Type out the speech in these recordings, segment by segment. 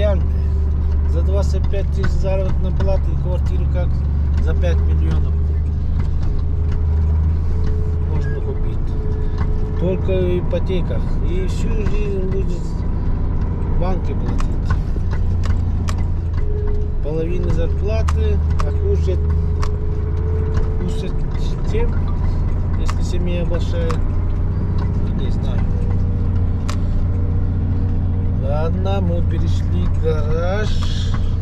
реальные. За 25 тысяч заработной платы квартиру как за 5 миллионов можно купить. Только в ипотеках. И всю жизнь будет в банке платить. Половина зарплаты, а кушать тем, если семья большая, не знаю. Ладно, мы перешли в гараж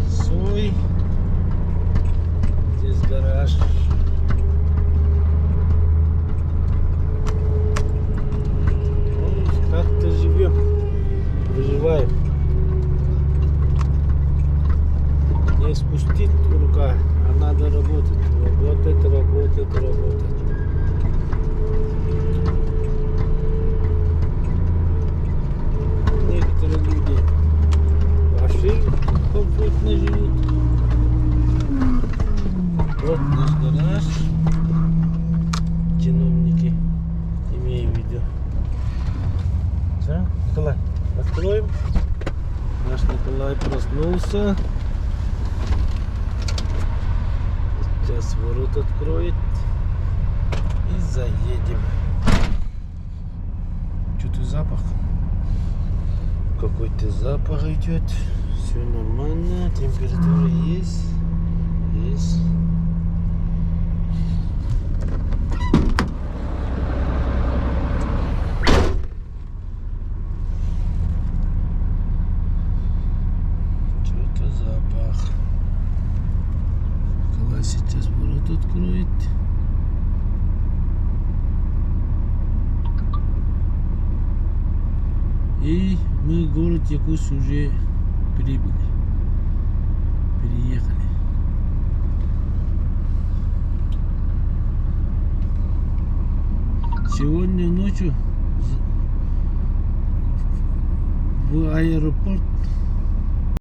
свой. Здесь гараж. Как-то живем, выживаем. Не спустить рука, а надо работать. Работать. Некоторые люди вообще комфортно живут. Вот наш гараж. Чиновники, имею в виду. Все, Николай, откроем. Наш Николай проснулся. Сейчас ворот откроет и заедем. Что-то запах. Какой-то запах идет. Все нормально. Температура есть. Есть. Что-то запах. Николай сейчас ворот откроет. И мы в город Якутск уже прибыли. Переехали. Сегодня ночью в аэропорт